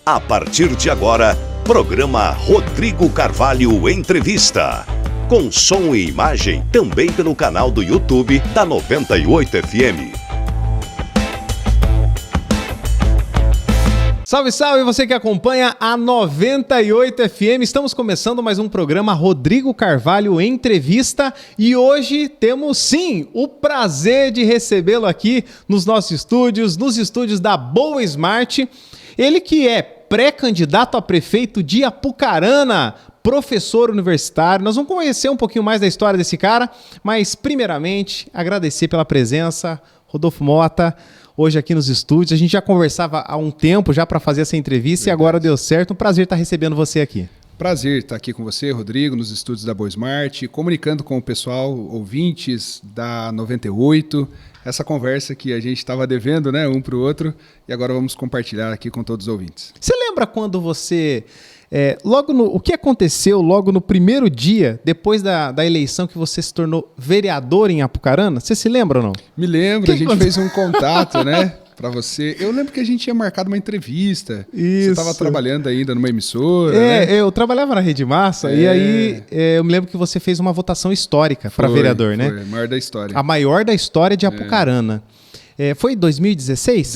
A partir de agora, programa Rodrigo Carvalho Entrevista. Com som e imagem também pelo canal do YouTube da 98 FM. Salve, salve, você que acompanha a 98 FM. Estamos começando mais um programa Rodrigo Carvalho Entrevista e hoje temos sim o prazer de recebê-lo aqui nos nossos estúdios, nos estúdios da Boa Smart. Ele que é pré-candidato a prefeito de Apucarana, professor universitário. Nós vamos conhecer um pouquinho mais da história desse cara, mas primeiramente agradecer pela presença, Rodolfo Mota, hoje aqui nos estúdios. A gente já conversava há um tempo já para fazer essa entrevista. Verdade. E agora deu certo. Um prazer estar recebendo você aqui. Prazer estar aqui com você, Rodrigo, nos estúdios da Boa Smart, comunicando com o pessoal, ouvintes da 98, essa conversa que a gente estava devendo, né, um para o outro, e agora vamos compartilhar aqui com todos os ouvintes. Você lembra quando você... o que aconteceu logo no primeiro dia, depois da eleição, que você se tornou vereador em Apucarana? Você se lembra ou não? Me lembro, a gente fez um contato, né, para você. Eu lembro que a gente tinha marcado uma entrevista. Isso. Você estava trabalhando ainda numa emissora, né? Eu trabalhava na Rede Massa, e aí eu me lembro que você fez uma votação histórica para vereador, né? Foi, a maior da história. A maior da história de Apucarana. Foi 2016?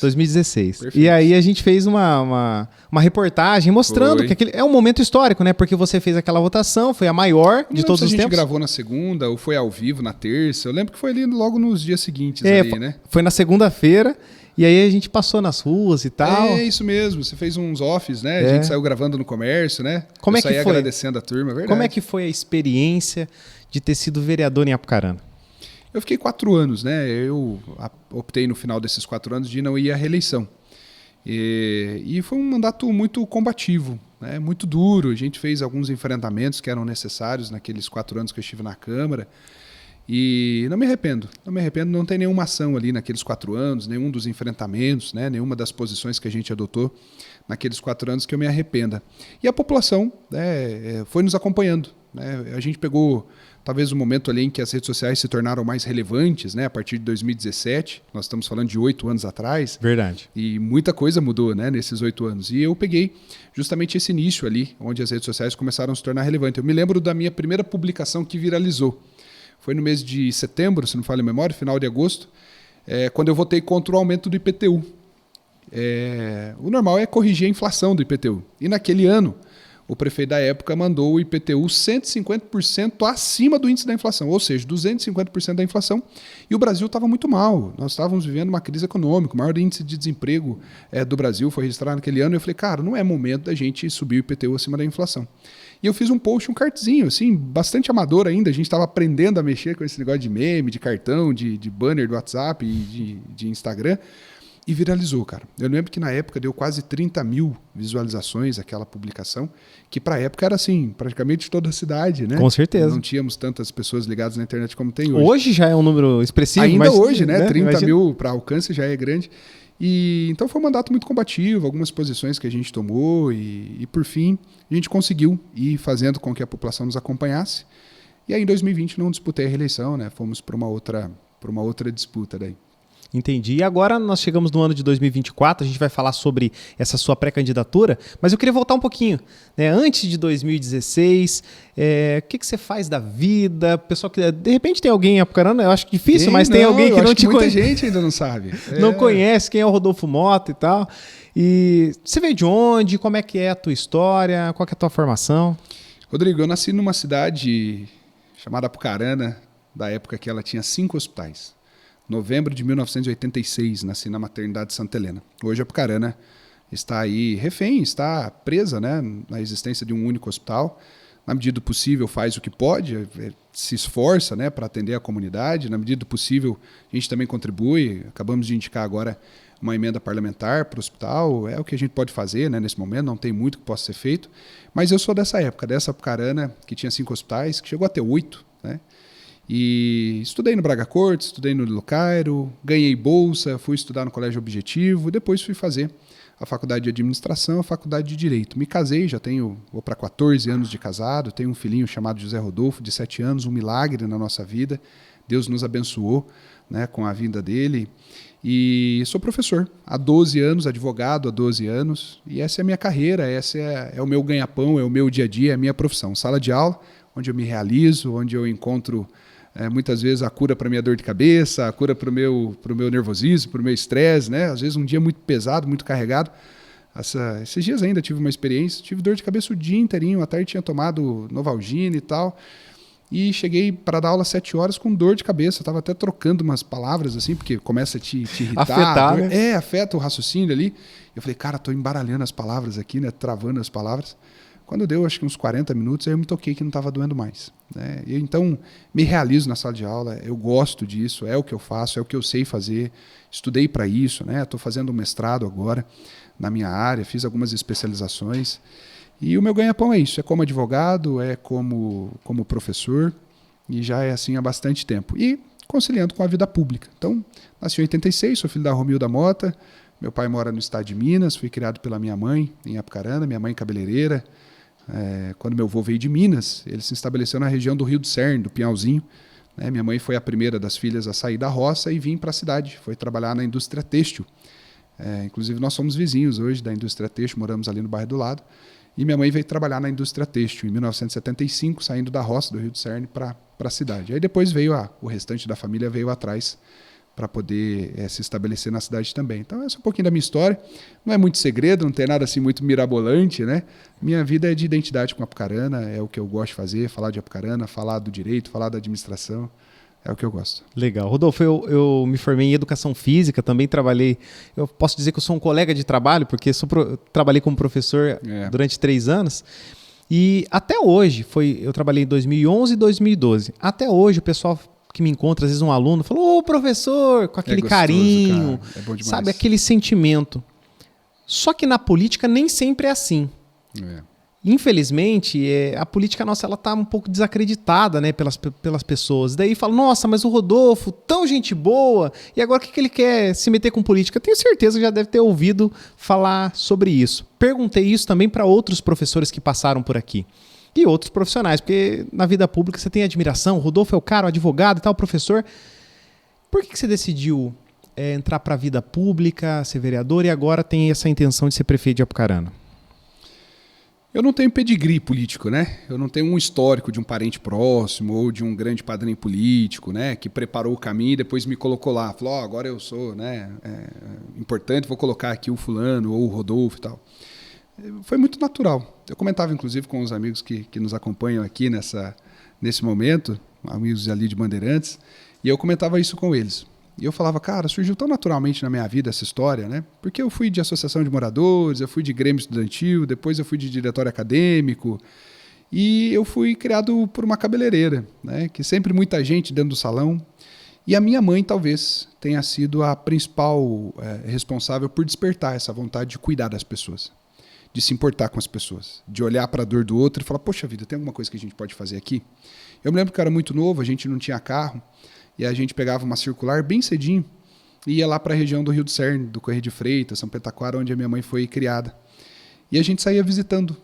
2016. Perfeito. E aí a gente fez uma reportagem mostrando que aquele é um momento histórico, né? Porque você fez aquela votação, foi a maior de todos os tempos. A gente gravou na segunda ou foi ao vivo na terça. Eu lembro que foi ali logo nos dias seguintes ali, né? Foi na segunda-feira. E aí a gente passou nas ruas e tal. É isso mesmo, você fez uns offs, né? A gente saiu gravando no comércio, né? Como é que foi? Agradecendo a turma, é verdade. Como é que foi a experiência de ter sido vereador em Apucarana? Eu fiquei 4 anos, né? Eu optei no final desses 4 anos de não ir à reeleição. E foi um mandato muito combativo, né? Muito duro. A gente fez alguns enfrentamentos que eram necessários naqueles 4 anos que eu estive na Câmara. E não me arrependo, não tem nenhuma ação ali naqueles 4 anos, nenhum dos enfrentamentos, né? Nenhuma das posições que a gente adotou naqueles 4 anos que eu me arrependa. E a população, né, foi nos acompanhando, né? A gente pegou talvez o momento ali em que as redes sociais se tornaram mais relevantes, né? A partir de 2017, nós estamos falando de 8 anos atrás. Verdade. E muita coisa mudou, né, nesses 8 anos. E eu peguei justamente esse início ali, onde as redes sociais começaram a se tornar relevantes. Eu me lembro da minha primeira publicação que viralizou. Foi no mês de setembro, se não falha a memória, final de agosto, quando eu votei contra o aumento do IPTU. O normal é corrigir a inflação do IPTU. E naquele ano, o prefeito da época mandou o IPTU 150% acima do índice da inflação, ou seja, 250% da inflação. E o Brasil estava muito mal. Nós estávamos vivendo uma crise econômica, o maior índice de desemprego do Brasil foi registrado naquele ano. E eu falei, cara, não é momento da gente subir o IPTU acima da inflação. E eu fiz um post, um cartzinho, assim, bastante amador ainda. A gente estava aprendendo a mexer com esse negócio de meme, de cartão, de banner do WhatsApp e de Instagram. E viralizou, cara. Eu lembro que na época deu quase 30 mil visualizações aquela publicação, que para a época era assim, praticamente toda a cidade, né? Com certeza. Não tínhamos tantas pessoas ligadas na internet como tem hoje. Hoje já é um número expressivo. Ainda hoje, né? 30 mil para alcance já é grande. E então foi um mandato muito combativo, algumas posições que a gente tomou e por fim a gente conseguiu ir fazendo com que a população nos acompanhasse. E aí em 2020 não disputei a reeleição, né? Fomos para uma outra disputa daí. Entendi. E agora nós chegamos no ano de 2024, a gente vai falar sobre essa sua pré-candidatura, mas eu queria voltar um pouquinho, né? Antes de 2016, o que você faz da vida? Pessoal que de repente tem alguém em Apucarana, eu acho difícil, mas tem alguém que não te conhece. Muita gente ainda não sabe. Não conhece quem é o Rodolfo Mota e tal. E você veio de onde? Como é que é a tua história? Qual que é a tua formação? Rodrigo, eu nasci numa cidade chamada Apucarana, da época que ela tinha 5 hospitais. Novembro de 1986, nasci na maternidade Santa Helena. Hoje a Apucarana está aí refém, está presa, né, na existência de um único hospital. Na medida do possível faz o que pode, se esforça, né, para atender a comunidade. Na medida do possível a gente também contribui. Acabamos de indicar agora uma emenda parlamentar para o hospital. É o que a gente pode fazer, né, nesse momento, não tem muito que possa ser feito. Mas eu sou dessa época, dessa Apucarana que tinha 5 hospitais, que chegou a ter 8, né? E estudei no Braga Cortes, estudei no Lilo Cairo, ganhei bolsa, fui estudar no Colégio Objetivo, depois fui fazer a faculdade de Administração, a faculdade de Direito. Me casei, vou para 14 anos de casado, tenho um filhinho chamado José Rodolfo, de 7 anos, um milagre na nossa vida. Deus nos abençoou, né, com a vinda dele. E sou professor há 12 anos, advogado há 12 anos, e essa é a minha carreira, esse é o meu ganha-pão, é o meu dia a dia, é a minha profissão. Sala de aula, onde eu me realizo, onde eu encontro muitas vezes a cura para minha dor de cabeça, a cura para o meu nervosismo, para o meu estresse, né? Às vezes um dia muito pesado, muito carregado. Esses dias ainda tive uma experiência, tive dor de cabeça o dia inteirinho, à tarde tinha tomado Novalgina e tal, e cheguei para dar aula às 7 horas com dor de cabeça, estava até trocando umas palavras assim, porque começa a te irritar. Afetar, né? Afeta o raciocínio ali. Eu falei, cara, estou embaralhando as palavras aqui, né? Travando as palavras. Quando deu, acho que uns 40 minutos, aí eu me toquei que não estava doendo mais, né? E então, me realizo na sala de aula, eu gosto disso, é o que eu faço, é o que eu sei fazer, estudei para isso, né? Estou fazendo um mestrado agora na minha área, fiz algumas especializações, e o meu ganha-pão é isso, é como advogado, é como professor, e já é assim há bastante tempo. E conciliando com a vida pública. Então, nasci em 86, sou filho da Romilda Mota, meu pai mora no estado de Minas, fui criado pela minha mãe em Apucarana, minha mãe cabeleireira. Quando meu avô veio de Minas, ele se estabeleceu na região do Rio do Cerne, do Pinhalzinho, né? Minha mãe foi a primeira das filhas a sair da roça e vir para a cidade, foi trabalhar na indústria têxtil. Inclusive nós somos vizinhos hoje da indústria têxtil, moramos ali no bairro do lado, e minha mãe veio trabalhar na indústria têxtil em 1975, saindo da roça do Rio do Cerne para a cidade. Aí depois veio o restante da família veio atrás para poder se estabelecer na cidade também. Então, essa é um pouquinho da minha história. Não é muito segredo, não tem nada assim muito mirabolante, né? Minha vida é de identidade com Apucarana, é o que eu gosto de fazer, falar de Apucarana, falar do direito, falar da administração, é o que eu gosto. Legal. Rodolfo, eu me formei em educação física, também trabalhei, eu posso dizer que eu sou um colega de trabalho, porque trabalhei como professor durante 3 anos, e até hoje, eu trabalhei em 2011 e 2012, até hoje o pessoal que me encontra, às vezes um aluno, falou, ô professor, com aquele gostoso, carinho, é bom demais. Sabe, aquele sentimento. Só que na política nem sempre é assim. Infelizmente, a política nossa, ela tá um pouco desacreditada, né, pelas pessoas. Daí fala, nossa, mas o Rodolfo, tão gente boa, e agora o que ele quer se meter com política? Tenho certeza que já deve ter ouvido falar sobre isso. Perguntei isso também para outros professores que passaram por aqui. E outros profissionais, porque na vida pública você tem admiração, o Rodolfo é o cara, o advogado e tal, o professor. Por que você decidiu entrar para a vida pública, ser vereador e agora tem essa intenção de ser prefeito de Apucarana? Eu não tenho pedigree político, né? Eu não tenho um histórico de um parente próximo ou de um grande padrinho político, né? Que preparou o caminho e depois me colocou lá. Falou, agora eu sou, né, importante, vou colocar aqui o fulano ou o Rodolfo e tal. Foi muito natural. Eu comentava, inclusive, com os amigos que nos acompanham aqui nesse momento, amigos ali de Bandeirantes, e eu comentava isso com eles. E eu falava, cara, surgiu tão naturalmente na minha vida essa história, né? Porque eu fui de associação de moradores, eu fui de grêmio estudantil, depois eu fui de diretório acadêmico, e eu fui criado por uma cabeleireira, né? Que sempre muita gente dentro do salão. E a minha mãe, talvez, tenha sido a principal responsável por despertar essa vontade de cuidar das pessoas, de se importar com as pessoas, de olhar para a dor do outro e falar, poxa vida, tem alguma coisa que a gente pode fazer aqui? Eu me lembro que eu era muito novo, a gente não tinha carro, e a gente pegava uma circular bem cedinho e ia lá para a região do Rio do Cerne, do Correio de Freitas, São Petaquara, onde a minha mãe foi criada. E a gente saía visitando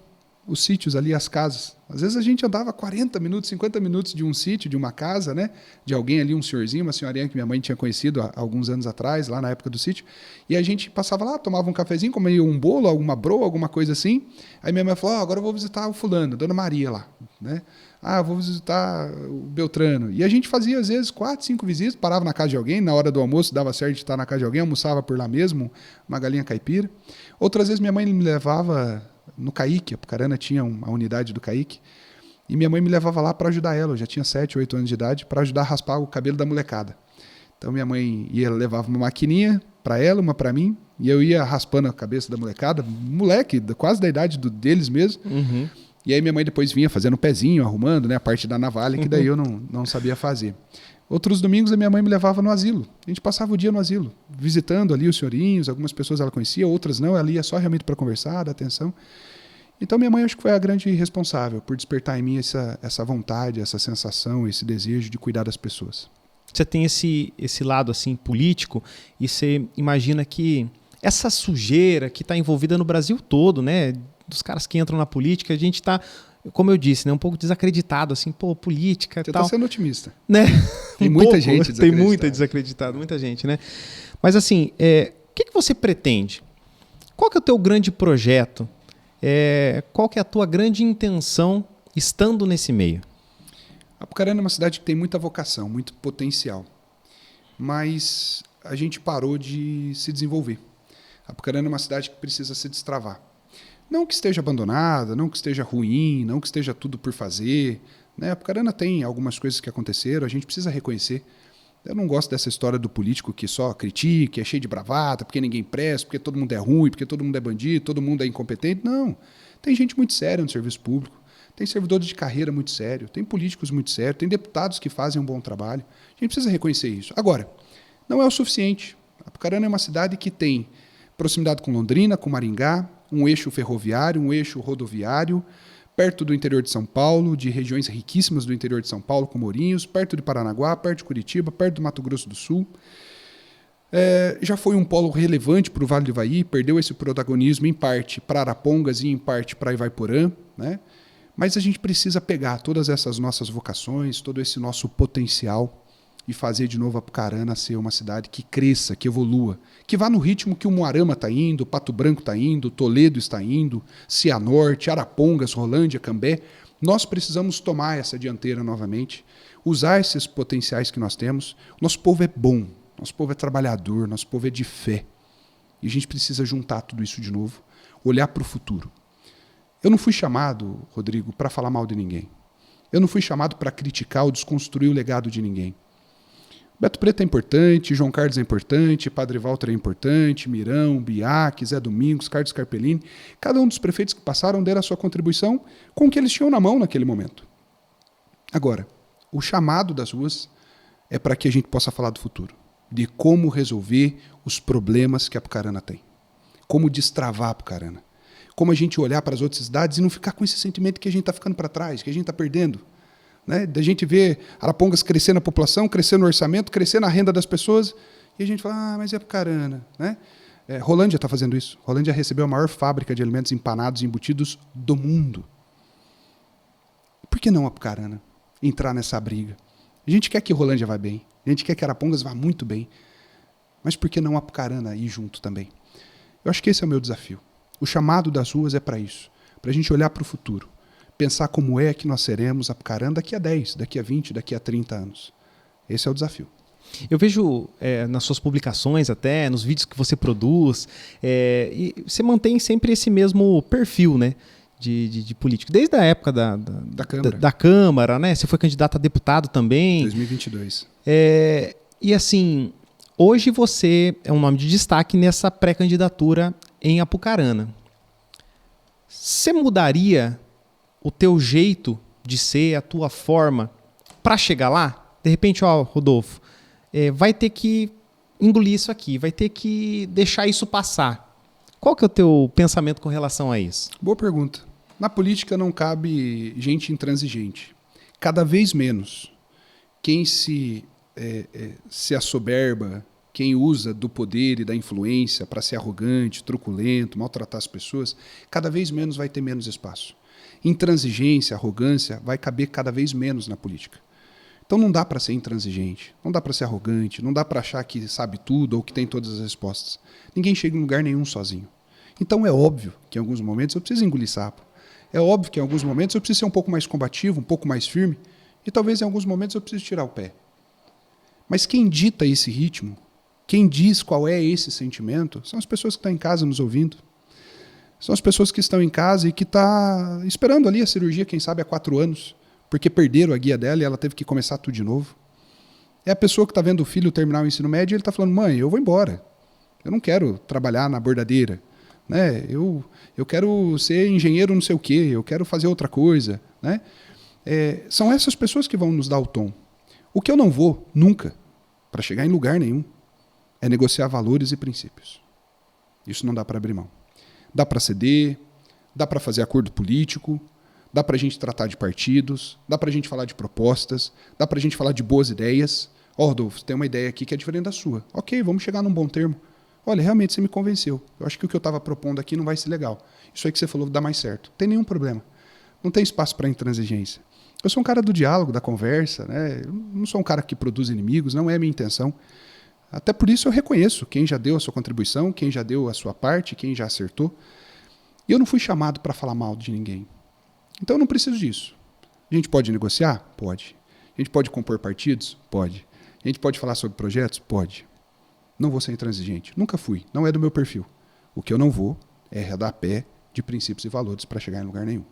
os sítios ali, as casas. Às vezes a gente andava 40 minutos, 50 minutos de um sítio, de uma casa, né? De alguém ali, um senhorzinho, uma senhorinha que minha mãe tinha conhecido há alguns anos atrás, lá na época do sítio. E a gente passava lá, tomava um cafezinho, comia um bolo, alguma broa, alguma coisa assim. Aí minha mãe falou, agora eu vou visitar o fulano, Dona Maria lá, né? Eu vou visitar o Beltrano. E a gente fazia, às vezes, 4, 5 visitas, parava na casa de alguém, na hora do almoço dava certo de estar na casa de alguém, almoçava por lá mesmo, uma galinha caipira. Outras vezes minha mãe me levava no CAIC, a Apucarana tinha uma unidade do CAIC, e minha mãe me levava lá para ajudar ela, eu já tinha 7, 8 anos de idade, para ajudar a raspar o cabelo da molecada. Então minha mãe levava uma maquininha para ela, uma para mim, e eu ia raspando a cabeça da molecada, moleque, quase da idade deles mesmo. Uhum. E aí minha mãe depois vinha fazendo um pezinho, arrumando, né, a parte da navalha, que daí eu não sabia fazer. Outros domingos a minha mãe me levava no asilo. A gente passava o dia no asilo, visitando ali os senhorinhos, algumas pessoas ela conhecia, outras não, ela ia só realmente para conversar, dar atenção. Então minha mãe acho que foi a grande responsável por despertar em mim essa vontade, essa sensação, esse desejo de cuidar das pessoas. Você tem esse lado assim político e você imagina que essa sujeira que está envolvida no Brasil todo, né, dos caras que entram na política, a gente está, como eu disse, né, um pouco desacreditado, assim, política e tal. Você está sendo otimista. Né? Tem muita gente desacreditada. Tem muita desacreditada, muita gente, né? Mas assim, o que você pretende? Qual que é o teu grande projeto? Qual que é a tua grande intenção estando nesse meio? Apucarana é uma cidade que tem muita vocação, muito potencial, mas a gente parou de se desenvolver. Apucarana é uma cidade que precisa se destravar. Não que esteja abandonada, não que esteja ruim, não que esteja tudo por fazer, né? Apucarana tem algumas coisas que aconteceram, a gente precisa reconhecer. Eu não gosto dessa história do político que só critica, é cheio de bravata, porque ninguém presta, porque todo mundo é ruim, porque todo mundo é bandido, todo mundo é incompetente. Não. Tem gente muito séria no serviço público, tem servidores de carreira muito sérios, tem políticos muito sérios, tem deputados que fazem um bom trabalho. A gente precisa reconhecer isso. Agora, não é o suficiente. Apucarana é uma cidade que tem proximidade com Londrina, com Maringá, um eixo ferroviário, um eixo rodoviário, perto do interior de São Paulo, de regiões riquíssimas do interior de São Paulo, como Ourinhos, perto de Paranaguá, perto de Curitiba, perto do Mato Grosso do Sul. Já foi um polo relevante para o Vale do Ivaí, perdeu esse protagonismo em parte para Arapongas e em parte para Ivaiporã, né? Mas a gente precisa pegar todas essas nossas vocações, todo esse nosso potencial e fazer de novo Apucarana ser uma cidade que cresça, que evolua, que vá no ritmo que o Moarama está indo, Pato Branco está indo, Toledo está indo, Cianorte, Arapongas, Rolândia, Cambé. Nós precisamos tomar essa dianteira novamente, usar esses potenciais que nós temos. Nosso povo é bom, nosso povo é trabalhador, nosso povo é de fé. E a gente precisa juntar tudo isso de novo, olhar para o futuro. Eu não fui chamado, Rodrigo, para falar mal de ninguém. Eu não fui chamado para criticar ou desconstruir o legado de ninguém. Beto Preto é importante, João Carlos é importante, Padre Walter é importante, Mirão, Biac, Zé Domingos, Carlos Carpellini. Cada um dos prefeitos que passaram deram a sua contribuição com o que eles tinham na mão naquele momento. Agora, o chamado das ruas é para que a gente possa falar do futuro, de como resolver os problemas que a Apucarana tem, como destravar a Apucarana, como a gente olhar para as outras cidades e não ficar com esse sentimento que a gente está ficando para trás, que a gente está perdendo. Né? Da gente ver Arapongas crescer na população, crescer no orçamento, crescer na renda das pessoas, e a gente fala, mas é Apucarana. Né? Rolândia está fazendo isso. Rolândia recebeu a maior fábrica de alimentos empanados e embutidos do mundo. Por que não Apucarana entrar nessa briga? A gente quer que Rolândia vá bem, a gente quer que Arapongas vá muito bem, mas por que não Apucarana ir junto também? Eu acho que esse é o meu desafio. O chamado das ruas é para isso, para a gente olhar para o futuro, pensar como é que nós seremos Apucarana daqui a 10, daqui a 20, daqui a 30 anos. Esse é o desafio. Eu vejo nas suas publicações até, nos vídeos que você produz, e você mantém sempre esse mesmo perfil, né, de político. Desde a época da Câmara. Da Câmara, né? Você foi candidato a deputado também. 2022. E assim, hoje você é um nome de destaque nessa pré-candidatura em Apucarana. Você mudaria o teu jeito de ser, a tua forma, para chegar lá? De repente, Rodolfo, vai ter que engolir isso aqui, vai ter que deixar isso passar. Qual que é o teu pensamento com relação a isso? Boa pergunta. Na política não cabe gente intransigente. Cada vez menos. Quem se assoberba, quem usa do poder e da influência para ser arrogante, truculento, maltratar as pessoas, cada vez menos vai ter menos espaço. Intransigência, arrogância, vai caber cada vez menos na política. Então não dá para ser intransigente, não dá para ser arrogante, não dá para achar que sabe tudo ou que tem todas as respostas. Ninguém chega em lugar nenhum sozinho. Então é óbvio que em alguns momentos eu preciso engolir sapo. É óbvio que em alguns momentos eu preciso ser um pouco mais combativo, um pouco mais firme, e talvez em alguns momentos eu preciso tirar o pé. Mas quem dita esse ritmo, quem diz qual é esse sentimento, são as pessoas que estão em casa nos ouvindo. São as pessoas que estão em casa e que estão esperando ali a cirurgia, quem sabe há 4 anos, porque perderam a guia dela e ela teve que começar tudo de novo. É a pessoa que está vendo o filho terminar o ensino médio e ele está falando, mãe, eu vou embora. Eu não quero trabalhar na bordadeira. Né? Eu quero ser engenheiro não sei o quê, eu quero fazer outra coisa. Né? São essas pessoas que vão nos dar o tom. O que eu não vou, nunca, para chegar em lugar nenhum, é negociar valores e princípios. Isso não dá para abrir mão. Dá para ceder, dá para fazer acordo político, dá para a gente tratar de partidos, dá para a gente falar de propostas, dá para a gente falar de boas ideias. Rodolfo, tem uma ideia aqui que é diferente da sua. Ok, vamos chegar num bom termo. Olha, realmente você me convenceu. Eu acho que o que eu estava propondo aqui não vai ser legal. Isso aí que você falou dá mais certo. Não tem nenhum problema. Não tem espaço para intransigência. Eu sou um cara do diálogo, da conversa. Né? Eu não sou um cara que produz inimigos, não é a minha intenção. Até por isso eu reconheço quem já deu a sua contribuição, quem já deu a sua parte, quem já acertou. E eu não fui chamado para falar mal de ninguém. Então eu não preciso disso. A gente pode negociar? Pode. A gente pode compor partidos? Pode. A gente pode falar sobre projetos? Pode. Não vou ser intransigente. Nunca fui. Não é do meu perfil. O que eu não vou é arredar pé de princípios e valores para chegar em lugar nenhum.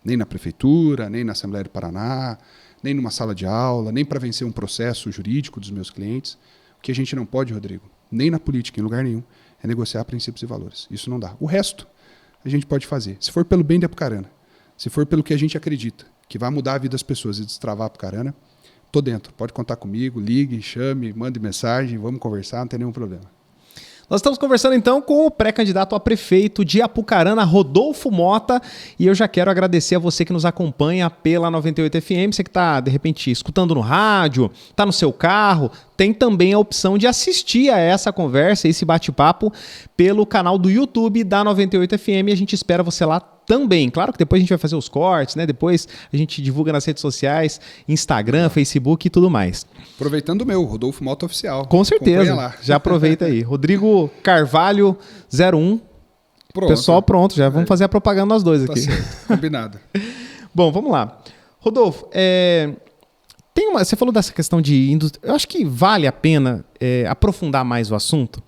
Nem na prefeitura, nem na Assembleia do Paraná, nem numa sala de aula, nem para vencer um processo jurídico dos meus clientes. O que a gente não pode, Rodrigo, nem na política, em lugar nenhum, é negociar princípios e valores. Isso não dá. O resto a gente pode fazer. Se for pelo bem de Apucarana, se for pelo que a gente acredita, que vai mudar a vida das pessoas e destravar Apucarana, tô dentro. Pode contar comigo, ligue, chame, mande mensagem, vamos conversar, não tem nenhum problema. Nós estamos conversando então com o pré-candidato a prefeito de Apucarana, Rodolfo Mota, e eu já quero agradecer a você que nos acompanha pela 98 FM, você que está, de repente, escutando no rádio, está no seu carro, tem também a opção de assistir a essa conversa, esse bate-papo, pelo canal do YouTube da 98 FM, e a gente espera você lá também. Claro que depois a gente vai fazer os cortes, né? Depois a gente divulga nas redes sociais, Instagram, Facebook e tudo mais. Aproveitando o meu, Rodolfo Mota Oficial. Com certeza. Lá. Já aproveita aí. Rodrigo Carvalho 01. Pronto. Pessoal, pronto. Já vamos fazer a propaganda nós dois aqui. Certo. Combinado. Bom, vamos lá. Rodolfo, você falou dessa questão de indústria. Eu acho que vale a pena aprofundar mais o assunto,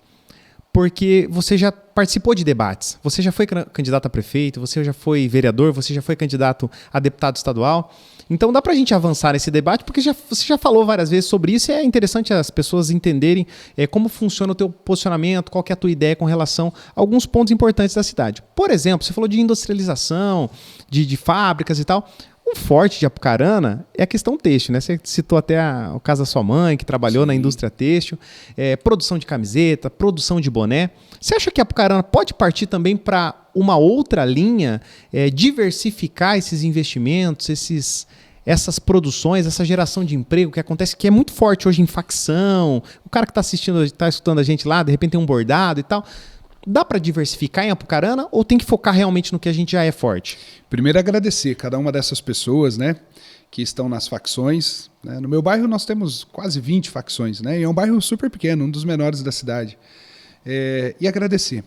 porque você já participou de debates, você já foi candidato a prefeito, você já foi vereador, você já foi candidato a deputado estadual. Então dá pra gente avançar nesse debate, porque você já falou várias vezes sobre isso, e é interessante as pessoas entenderem como funciona o teu posicionamento, qual que é a tua ideia com relação a alguns pontos importantes da cidade. Por exemplo, você falou de industrialização, de fábricas e tal. O forte de Apucarana é a questão têxtil, né? Você citou até o caso da sua mãe, que trabalhou Sim. na indústria têxtil, produção de camiseta, produção de boné. Você acha que Apucarana pode partir também para uma outra linha, diversificar esses investimentos, essas produções, essa geração de emprego que acontece, que é muito forte hoje em facção, o cara que está assistindo, está escutando a gente lá, de repente tem um bordado e tal. Dá para diversificar em Apucarana ou tem que focar realmente no que a gente já é forte? Primeiro, agradecer cada uma dessas pessoas, né, que estão nas facções. Né? No meu bairro nós temos quase 20 facções, né? E é um bairro super pequeno, um dos menores da cidade. E agradecer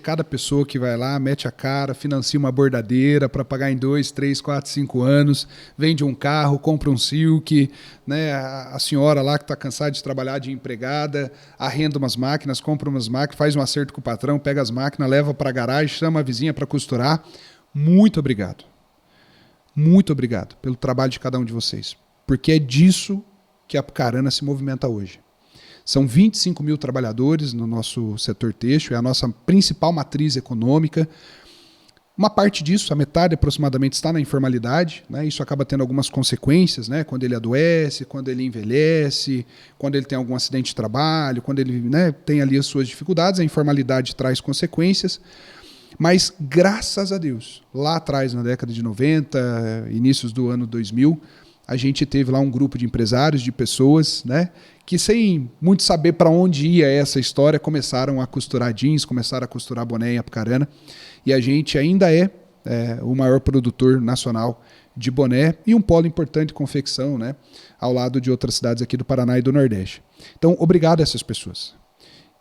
cada pessoa que vai lá, mete a cara, financia uma bordadeira para pagar em 2, 3, 4, 5 anos, vende um carro, compra um silk, né? A senhora lá que está cansada de trabalhar de empregada, arrenda umas máquinas, compra umas máquinas, faz um acerto com o patrão, pega as máquinas, leva para a garagem, chama a vizinha para costurar. Muito obrigado. Muito obrigado pelo trabalho de cada um de vocês, porque é disso que a Apucarana se movimenta hoje. São 25 mil trabalhadores no nosso setor têxtil, é a nossa principal matriz econômica. Uma parte disso, a metade aproximadamente, está na informalidade, né? Isso acaba tendo algumas consequências, né? Quando ele adoece, quando ele envelhece, quando ele tem algum acidente de trabalho, quando ele, né, tem ali as suas dificuldades, a informalidade traz consequências. Mas, graças a Deus, lá atrás, na década de 90, inícios do ano 2000, a gente teve lá um grupo de empresários, de pessoas, né, que sem muito saber para onde ia essa história, começaram a costurar jeans, começaram a costurar boné em Apucarana, e a gente ainda é o maior produtor nacional de boné e um polo importante de confecção, né, ao lado de outras cidades aqui do Paraná e do Nordeste. Então, obrigado a essas pessoas.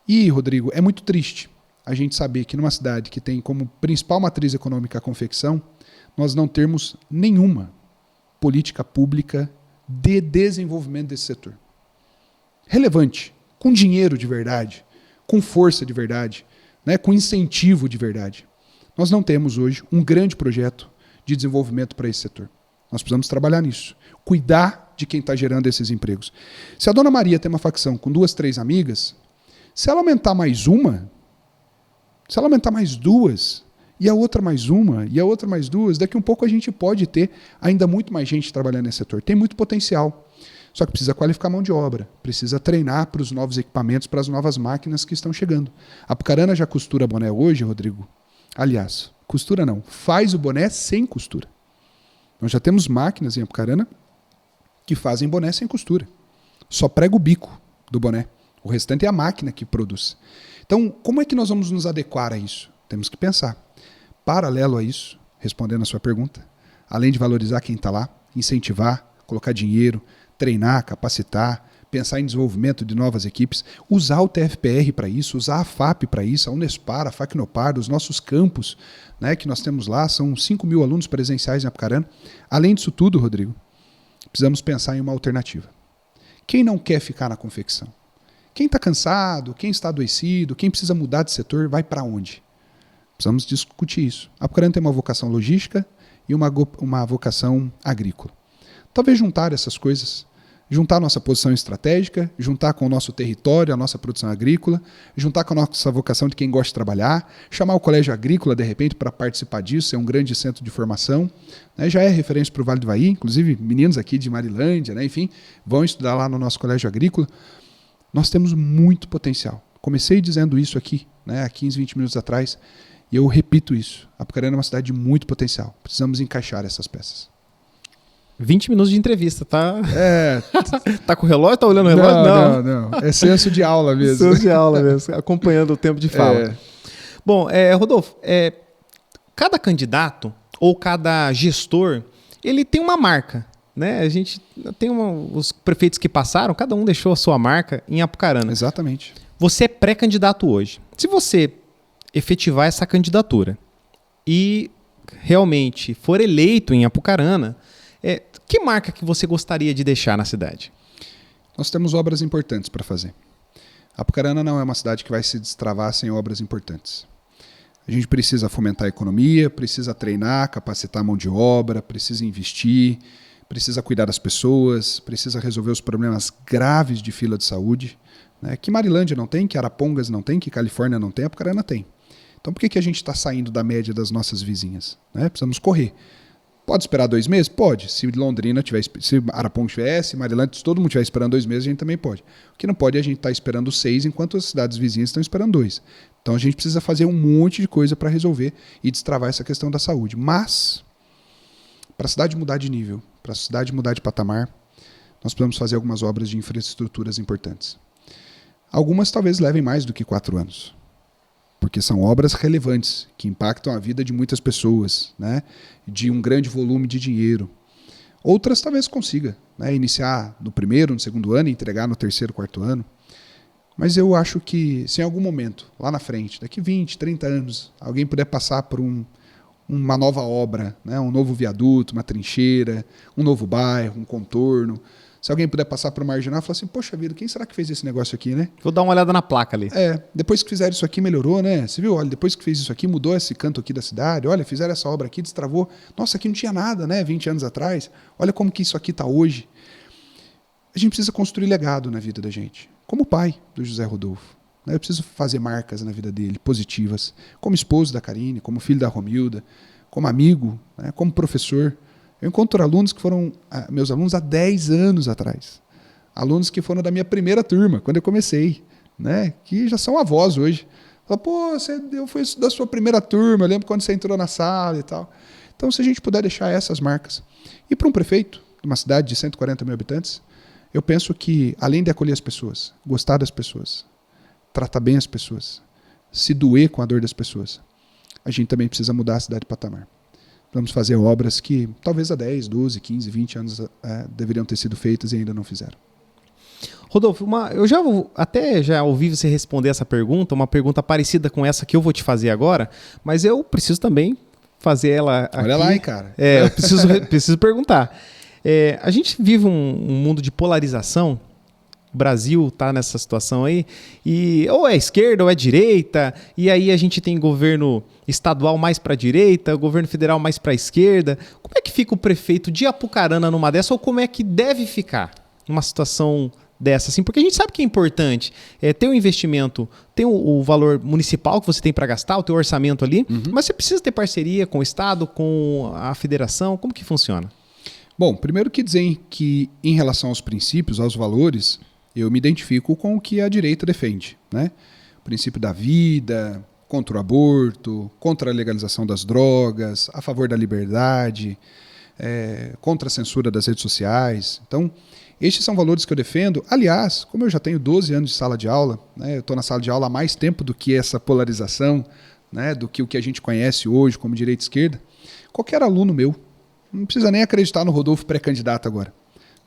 E, Rodrigo, é muito triste a gente saber que numa cidade que tem como principal matriz econômica a confecção, nós não termos nenhuma política pública de desenvolvimento desse setor. Relevante, com dinheiro de verdade, com força de verdade, né, com incentivo de verdade. Nós não temos hoje um grande projeto de desenvolvimento para esse setor. Nós precisamos trabalhar nisso, cuidar de quem está gerando esses empregos. Se a dona Maria tem uma facção com 2, 3 amigas, se ela aumentar mais uma, se ela aumentar mais 2, e a outra mais uma, e a outra mais 2, daqui um pouco a gente pode ter ainda muito mais gente trabalhando nesse setor. Tem muito potencial. Só que precisa qualificar a mão de obra, precisa treinar para os novos equipamentos, para as novas máquinas que estão chegando. A Apucarana já costura boné hoje, Rodrigo? Aliás, costura não, faz o boné sem costura. Nós já temos máquinas em Apucarana que fazem boné sem costura. Só prega o bico do boné. O restante é a máquina que produz. Então, como é que nós vamos nos adequar a isso? Temos que pensar. Paralelo a isso, respondendo a sua pergunta, além de valorizar quem está lá, incentivar, colocar dinheiro, treinar, capacitar, pensar em desenvolvimento de novas equipes, usar o TFPR para isso, usar a FAP para isso, a Unespar, a Facnopar, os nossos campos, né, que nós temos lá, são 5.000 alunos presenciais em Apucarana. Além disso tudo, Rodrigo, precisamos pensar em uma alternativa. Quem não quer ficar na confecção? Quem está cansado, quem está adoecido, quem precisa mudar de setor, vai para onde? Precisamos discutir isso. A Apucarana tem uma vocação logística e uma vocação agrícola. Talvez juntar essas coisas, juntar a nossa posição estratégica, juntar com o nosso território, a nossa produção agrícola, juntar com a nossa vocação de quem gosta de trabalhar, chamar o Colégio Agrícola, de repente, para participar disso, é um grande centro de formação, né? Já é referência para o Vale do Ivaí, inclusive meninos aqui de Marilândia, né? Enfim, vão estudar lá no nosso Colégio Agrícola. Nós temos muito potencial. Comecei dizendo isso aqui, né, há 15, 20 minutos atrás, e eu repito isso. Apucarana é uma cidade de muito potencial. Precisamos encaixar essas peças. 20 minutos de entrevista, tá? É. Tá com o relógio? Tá olhando o relógio? Não. É senso de aula mesmo. Senso de aula mesmo, acompanhando o tempo de fala. Bom, Rodolfo, cada candidato ou cada gestor, ele tem uma marca, né? A gente tem os prefeitos que passaram, cada um deixou a sua marca em Apucarana. Exatamente. Você é pré-candidato hoje. Se você efetivar essa candidatura e realmente for eleito em Apucarana, que marca que você gostaria de deixar na cidade? Nós temos obras importantes para fazer. Apucarana não é uma cidade que vai se destravar sem obras importantes. A gente precisa fomentar a economia, precisa treinar, capacitar a mão de obra, precisa investir, precisa cuidar das pessoas, precisa resolver os problemas graves de fila de saúde, né, que Marilândia não tem, que Arapongas não tem, que Califórnia não tem, Apucarana tem. Então por que a gente está saindo da média das nossas vizinhas? Né? Precisamos correr. Pode esperar 2 meses? Pode. Se Londrina tiver, se Arapongas tivesse, se Marilândia, se todo mundo estiver esperando 2 meses, a gente também pode. O que não pode é a gente estar esperando 6, enquanto as cidades vizinhas estão esperando 2. Então a gente precisa fazer um monte de coisa para resolver e destravar essa questão da saúde. Mas, para a cidade mudar de nível, para a cidade mudar de patamar, nós precisamos fazer algumas obras de infraestruturas importantes. Algumas talvez levem mais do que 4 anos. Porque são obras relevantes, que impactam a vida de muitas pessoas, né? De um grande volume de dinheiro. Outras talvez consiga, né? Iniciar no primeiro, no segundo ano e entregar no terceiro, quarto ano. Mas eu acho que se em algum momento, lá na frente, daqui 20, 30 anos, alguém puder passar por uma nova obra, né? Um novo viaduto, uma trincheira, um novo bairro, um contorno, se alguém puder passar por uma marginal e falar assim, poxa vida, quem será que fez esse negócio aqui, né? Vou dar uma olhada na placa ali. Depois que fizeram isso aqui, melhorou, né? Você viu? Olha, depois que fez isso aqui, mudou esse canto aqui da cidade. Olha, fizeram essa obra aqui, destravou. Nossa, aqui não tinha nada, né? 20 anos atrás. Olha como que isso aqui está hoje. A gente precisa construir legado na vida da gente. Como pai do José Rodolfo. Eu preciso fazer marcas na vida dele, positivas. Como esposo da Karine, como filho da Romilda, como amigo, né? Como professor. Eu encontro alunos que foram meus alunos há 10 anos atrás. Alunos que foram da minha primeira turma, quando eu comecei, né? Que já são avós hoje. Fala, pô, eu fui da sua primeira turma, eu lembro quando você entrou na sala e tal. Então, se a gente puder deixar essas marcas. E para um prefeito de uma cidade de 140 mil habitantes, eu penso que, além de acolher as pessoas, gostar das pessoas, tratar bem as pessoas, se doer com a dor das pessoas, a gente também precisa mudar a cidade de patamar. Vamos fazer obras que talvez há 10, 12, 15, 20 anos deveriam ter sido feitas e ainda não fizeram. Rodolfo, eu já ouvi você responder essa pergunta, uma pergunta parecida com essa que eu vou te fazer agora, mas eu preciso também fazer ela aqui. Olha lá, hein, cara. Eu preciso perguntar. A gente vive um mundo de polarização. O Brasil está nessa situação aí, e ou é esquerda ou é direita, e aí a gente tem governo estadual mais para a direita, governo federal mais para a esquerda. Como é que fica o prefeito de Apucarana numa dessa, ou como é que deve ficar numa situação dessa? Assim, porque a gente sabe que é importante ter um investimento, tem o valor municipal que você tem para gastar, o teu orçamento ali, mas você precisa ter parceria com o Estado, com a federação. Como que funciona? Bom, primeiro que dizer que em relação aos princípios, aos valores, eu me identifico com o que a direita defende, né? O princípio da vida, contra o aborto, contra a legalização das drogas, a favor da liberdade, contra a censura das redes sociais. Então, estes são valores que eu defendo. Aliás, como eu já tenho 12 anos de sala de aula, né, eu estou na sala de aula há mais tempo do que essa polarização, né, do que o que a gente conhece hoje como direita e esquerda, qualquer aluno meu, não precisa nem acreditar no Rodolfo pré-candidato agora.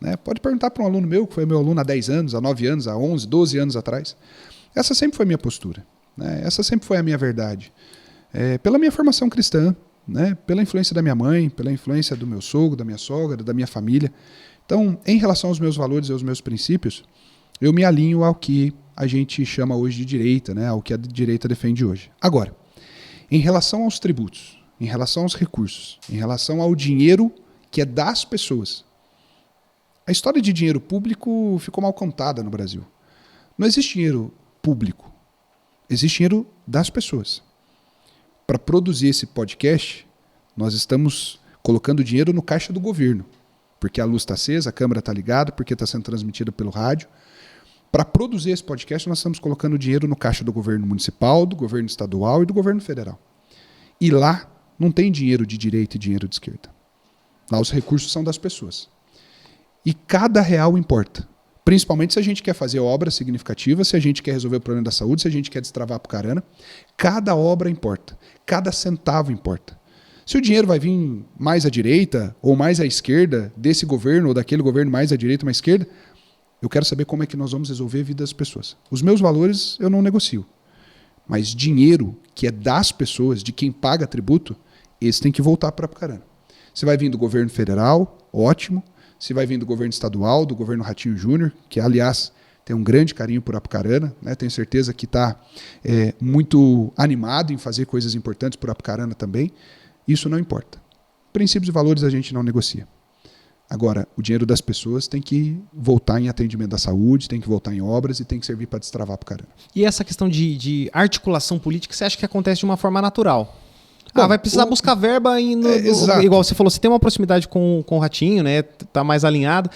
né? Pode perguntar para um aluno meu, que foi meu aluno há 10 anos, há 9 anos, há 11, 12 anos atrás. Essa sempre foi a minha postura, né? Essa sempre foi a minha verdade. Pela minha formação cristã, né? Pela influência da minha mãe, pela influência do meu sogro, da minha sogra, da minha família. Então, em relação aos meus valores e aos meus princípios, eu me alinho ao que a gente chama hoje de direita, né? Ao que a direita defende hoje. Agora, em relação aos tributos, em relação aos recursos, em relação ao dinheiro que é das pessoas, a história de dinheiro público ficou mal contada no Brasil. Não existe dinheiro público, existe dinheiro das pessoas. Para produzir esse podcast, nós estamos colocando dinheiro no caixa do governo, porque a luz está acesa, a câmera está ligada, porque está sendo transmitida pelo rádio. Para produzir esse podcast, nós estamos colocando dinheiro no caixa do governo municipal, do governo estadual e do governo federal. E lá não tem dinheiro de direita e dinheiro de esquerda. Lá os recursos são das pessoas. E cada real importa. Principalmente se a gente quer fazer obras significativas, se a gente quer resolver o problema da saúde, se a gente quer destravar Apucarana. Cada obra importa. Cada centavo importa. Se o dinheiro vai vir mais à direita ou mais à esquerda desse governo ou daquele governo mais à direita ou mais à esquerda, eu quero saber como é que nós vamos resolver a vida das pessoas. Os meus valores eu não negocio. Mas dinheiro que é das pessoas, de quem paga tributo, esse tem que voltar para Apucarana. Se vai vir do governo federal, ótimo. Se vai vir do governo estadual, do governo Ratinho Júnior, que, aliás, tem um grande carinho por Apucarana, né? Tenho certeza que está muito animado em fazer coisas importantes por Apucarana também. Isso não importa. Princípios e valores a gente não negocia. Agora, o dinheiro das pessoas tem que voltar em atendimento da saúde, tem que voltar em obras e tem que servir para destravar Apucarana. E essa questão de articulação política, você acha que acontece de uma forma natural? Bom, vai precisar buscar verba igual você falou, você tem uma proximidade com o Ratinho, né? Tá mais alinhado.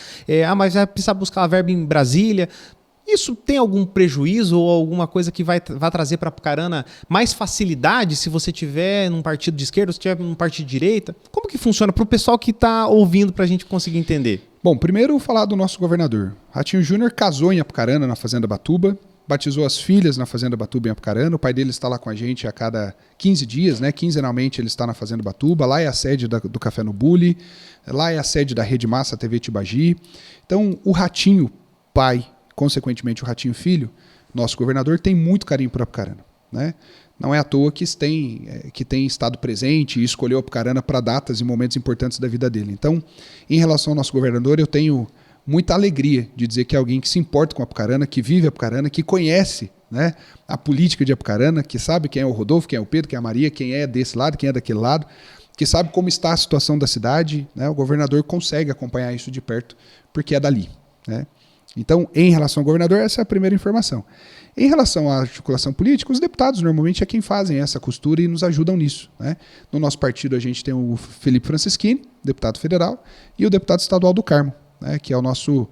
Mas vai precisar buscar a verba em Brasília. Isso tem algum prejuízo ou alguma coisa que vai trazer para Apucarana mais facilidade se você tiver num partido de esquerda ou se tiver num partido de direita? Como que funciona para o pessoal que está ouvindo para a gente conseguir entender? Bom, primeiro falar do nosso governador. Ratinho Júnior casou em Apucarana, na Fazenda Batuba, batizou as filhas na Fazenda Batuba em Apucarana. O pai dele está lá com a gente a cada 15 dias, né? Quinzenalmente ele está na Fazenda Batuba. Lá é a sede do Café no Bully. Lá é a sede da Rede Massa TV Tibagi. Então, o Ratinho pai, consequentemente o Ratinho filho, nosso governador, tem muito carinho por Apucarana, né? Não é à toa que tem estado presente e escolheu Apucarana para datas e momentos importantes da vida dele. Então, em relação ao nosso governador, eu tenho muita alegria de dizer que é alguém que se importa com Apucarana, que vive Apucarana, que conhece, né, a política de Apucarana, que sabe quem é o Rodolfo, quem é o Pedro, quem é a Maria, quem é desse lado, quem é daquele lado, que sabe como está a situação da cidade, né? O governador consegue acompanhar isso de perto porque é dali, né? Então, em relação ao governador, essa é a primeira informação. Em relação à articulação política, os deputados normalmente é quem fazem essa costura e nos ajudam nisso, né? No nosso partido a gente tem o Felipe Francischini, deputado federal, e o deputado estadual do Carmo, né, que é o nosso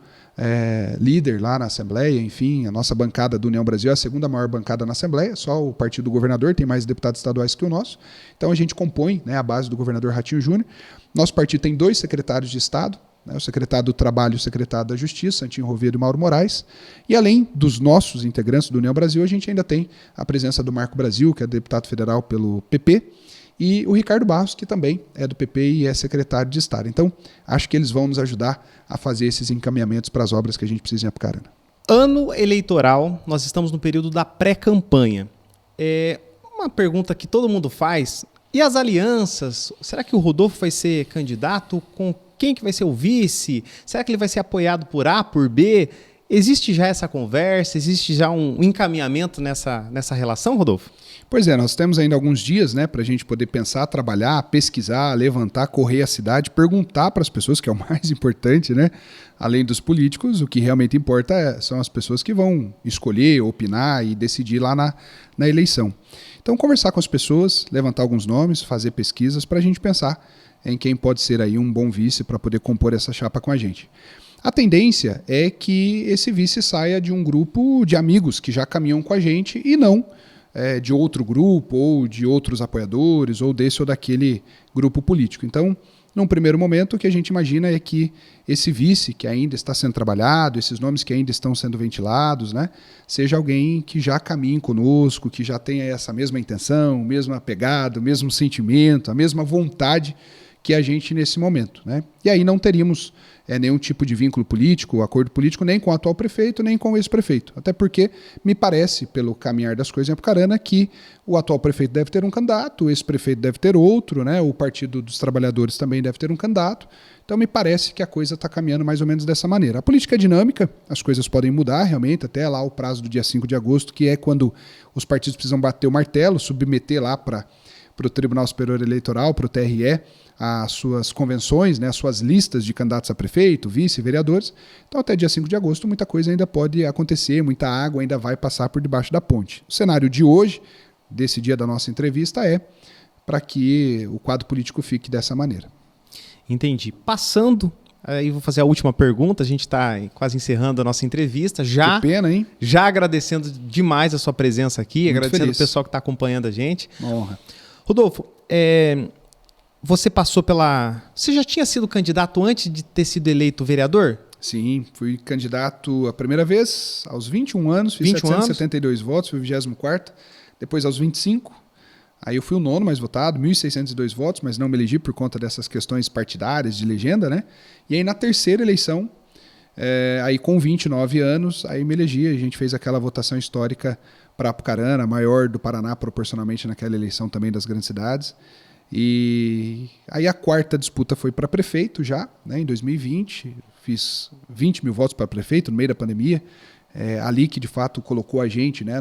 líder lá na Assembleia. Enfim, a nossa bancada do União Brasil é a segunda maior bancada na Assembleia, só o partido do governador tem mais deputados estaduais que o nosso. Então a gente compõe, né, a base do governador Ratinho Júnior. Nosso partido tem 2 secretários de Estado, né, o secretário do Trabalho e o secretário da Justiça, Santinho Rovira e Mauro Moraes. E além dos nossos integrantes do União Brasil, a gente ainda tem a presença do Marco Brasil, que é deputado federal pelo PP, e o Ricardo Barros, que também é do PP e é secretário de Estado. Então, acho que eles vão nos ajudar a fazer esses encaminhamentos para as obras que a gente precisa em Apucarana. Ano eleitoral, nós estamos no período da pré-campanha. Uma pergunta que todo mundo faz, e as alianças? Será que o Rodolfo vai ser candidato? Com quem que vai ser o vice? Será que ele vai ser apoiado por A, por B? Existe já essa conversa? Existe já um encaminhamento nessa relação, Rodolfo? Pois é, nós temos ainda alguns dias, né, para a gente poder pensar, trabalhar, pesquisar, levantar, correr a cidade, perguntar para as pessoas, que é o mais importante, né? Além dos políticos, o que realmente importa são as pessoas que vão escolher, opinar e decidir lá na eleição. Então, conversar com as pessoas, levantar alguns nomes, fazer pesquisas para a gente pensar em quem pode ser aí um bom vice para poder compor essa chapa com a gente. A tendência é que esse vice saia de um grupo de amigos que já caminham com a gente e não de outro grupo ou de outros apoiadores ou desse ou daquele grupo político. Então, num primeiro momento, o que a gente imagina é que esse vice que ainda está sendo trabalhado, esses nomes que ainda estão sendo ventilados, né, seja alguém que já caminhe conosco, que já tenha essa mesma intenção, mesma pegada, o mesmo sentimento, a mesma vontade que a gente nesse momento, né? E aí não teríamos nenhum tipo de vínculo político, acordo político, nem com o atual prefeito, nem com o ex-prefeito. Até porque me parece, pelo caminhar das coisas em Apucarana, que o atual prefeito deve ter um candidato, o ex-prefeito deve ter outro, né? O Partido dos Trabalhadores também deve ter um candidato. Então me parece que a coisa está caminhando mais ou menos dessa maneira. A política é dinâmica, as coisas podem mudar realmente, até lá o prazo do dia 5 de agosto, que é quando os partidos precisam bater o martelo, submeter lá para o Tribunal Superior Eleitoral, para o TRE, as suas convenções, né, as suas listas de candidatos a prefeito, vice, vereadores. Então, até dia 5 de agosto, muita coisa ainda pode acontecer, muita água ainda vai passar por debaixo da ponte. O cenário de hoje, desse dia da nossa entrevista, é para que o quadro político fique dessa maneira. Entendi. Passando, aí vou fazer a última pergunta, a gente está quase encerrando a nossa entrevista. Que pena, hein? Já agradecendo demais a sua presença aqui, muito agradecendo feliz. o pessoal que está acompanhando a gente. Uma honra. Rodolfo, você passou pela... Você já tinha sido candidato antes de ter sido eleito vereador? Sim, fui candidato a primeira vez aos 21 anos, fiz 772 votos, fui o 24º, depois aos 25, aí eu fui o 9º mais votado, 1.602 votos, mas não me elegi por conta dessas questões partidárias de legenda, né? E aí na terceira eleição, aí com 29 anos, aí me elegi, a gente fez aquela votação histórica para Apucarana, a maior do Paraná proporcionalmente naquela eleição também das grandes cidades. E aí a quarta disputa foi para prefeito já, né, em 2020, fiz 20 mil votos para prefeito no meio da pandemia, ali que de fato colocou a gente, né,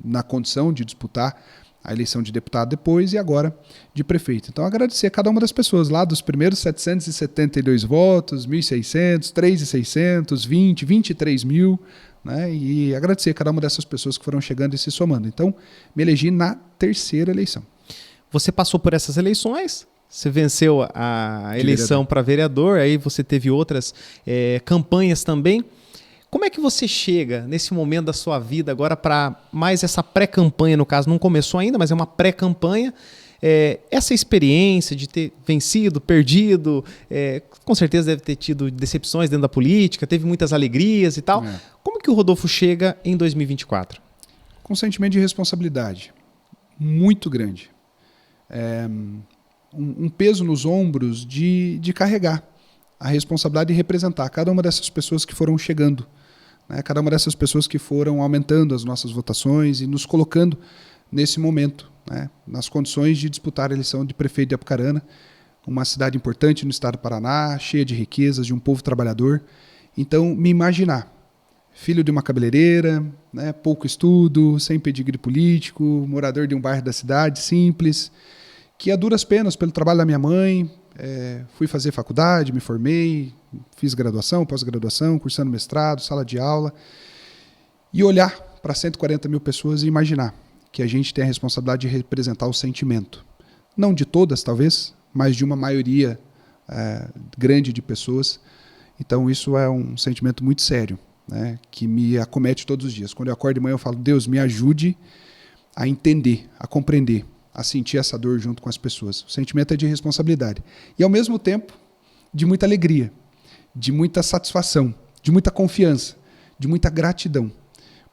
na condição de disputar a eleição de deputado depois e agora de prefeito. Então agradecer a cada uma das pessoas lá dos primeiros 772 votos, 1.600, 3.600, 20, 23 mil, né, e agradecer a cada uma dessas pessoas que foram chegando e se somando. Então me elegi na terceira eleição. Você passou por essas eleições, você venceu a eleição para vereador, aí você teve outras campanhas também. Como é que você chega nesse momento da sua vida agora para mais essa pré-campanha, no caso não começou ainda, mas é uma pré-campanha, essa experiência de ter vencido, perdido, com certeza deve ter tido decepções dentro da política, teve muitas alegrias e tal. Como que o Rodolfo chega em 2024? Com um sentimento de responsabilidade muito grande. Um peso nos ombros de carregar a responsabilidade de representar cada uma dessas pessoas que foram chegando, né? Cada uma dessas pessoas que foram aumentando as nossas votações e nos colocando nesse momento, né, nas condições de disputar a eleição de prefeito de Apucarana, uma cidade importante no estado do Paraná, cheia de riquezas, de um povo trabalhador. Então, me imaginar, filho de uma cabeleireira, né, pouco estudo, sem pedigree político, morador de um bairro da cidade, simples, que a duras penas, pelo trabalho da minha mãe, fui fazer faculdade, me formei, fiz graduação, pós-graduação, cursando mestrado, sala de aula, e olhar para 140 mil pessoas e imaginar que a gente tem a responsabilidade de representar o sentimento. Não de todas, talvez, mas de uma maioria grande de pessoas. Então isso é um sentimento muito sério, né, que me acomete todos os dias. Quando eu acordo de manhã eu falo, Deus, me ajude a entender, a compreender, a sentir essa dor junto com as pessoas. O sentimento é de responsabilidade. E, ao mesmo tempo, de muita alegria, de muita satisfação, de muita confiança, de muita gratidão.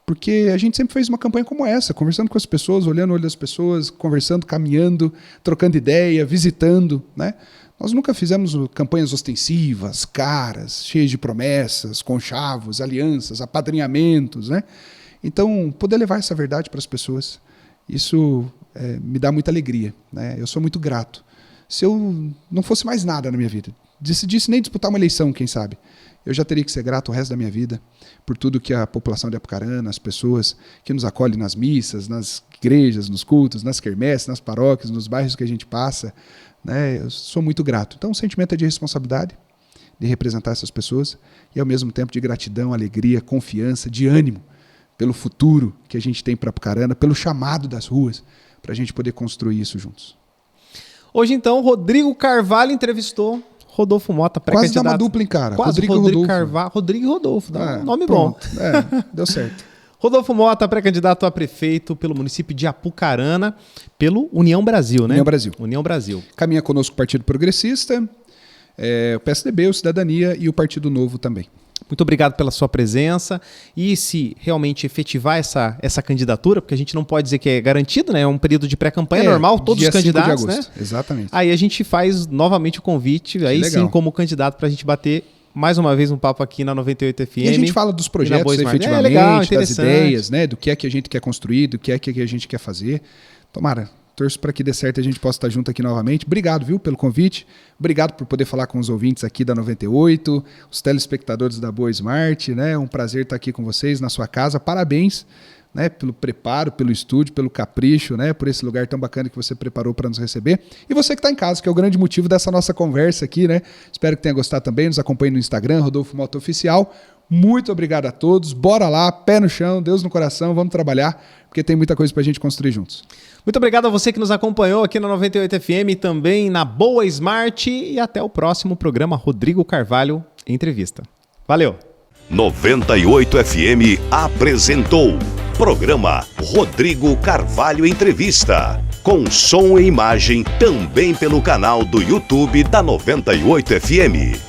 Porque a gente sempre fez uma campanha como essa, conversando com as pessoas, olhando o olho das pessoas, conversando, caminhando, trocando ideia, visitando, né? Nós nunca fizemos campanhas ostensivas, caras, cheias de promessas, conchavos, alianças, apadrinhamentos, né? Então, poder levar essa verdade para as pessoas, isso me dá muita alegria, né? Eu sou muito grato. Se eu não fosse mais nada na minha vida, decidisse nem disputar uma eleição, quem sabe, eu já teria que ser grato o resto da minha vida por tudo que a população de Apucarana, as pessoas que nos acolhem nas missas, nas igrejas, nos cultos, nas quermesses, nas paróquias, nos bairros que a gente passa, né? Eu sou muito grato. Então o sentimento é de responsabilidade, de representar essas pessoas e ao mesmo tempo de gratidão, alegria, confiança, de ânimo pelo futuro que a gente tem para Apucarana, pelo chamado das ruas, para a gente poder construir isso juntos. Hoje, então, Rodrigo Carvalho entrevistou Rodolfo Mota, pré-candidato. Quase dá uma dupla em cara. Quase Rodrigo Carvalho. Rodrigo e Rodolfo, dá um nome bom. Deu certo. Rodolfo Mota, pré-candidato a prefeito pelo município de Apucarana, pelo União Brasil, né? União Brasil. União Brasil. Caminha conosco o Partido Progressista, o PSDB, o Cidadania e o Partido Novo também. Muito obrigado pela sua presença e se realmente efetivar essa candidatura, porque a gente não pode dizer que é garantido, né? É um período de pré-campanha normal, todos os candidatos, né? Exatamente. Aí a gente faz novamente o convite, aí sim como candidato para a gente bater mais uma vez um papo aqui na 98 FM. E a gente fala dos projetos efetivamente, legal, das ideias, né? Do que é que a gente quer construir, do que é que a gente quer fazer. Tomara. Torço para que dê certo e a gente possa estar junto aqui novamente. Obrigado, viu, pelo convite. Obrigado por poder falar com os ouvintes aqui da 98, os telespectadores da Boa Smart, né? Um prazer estar aqui com vocês na sua casa. Parabéns, né, pelo preparo, pelo estúdio, pelo capricho, né, por esse lugar tão bacana que você preparou para nos receber. E você que está em casa, que é o grande motivo dessa nossa conversa aqui, né? Espero que tenha gostado também. Nos acompanhe no Instagram, Rodolfo Mota Oficial. Muito obrigado a todos. Bora lá, pé no chão, Deus no coração, vamos trabalhar, porque tem muita coisa pra gente construir juntos. Muito obrigado a você que nos acompanhou aqui na 98 FM, também na Boa Smart, e até o próximo programa Rodrigo Carvalho Entrevista. Valeu! 98 FM apresentou programa Rodrigo Carvalho Entrevista, com som e imagem também pelo canal do YouTube da 98 FM.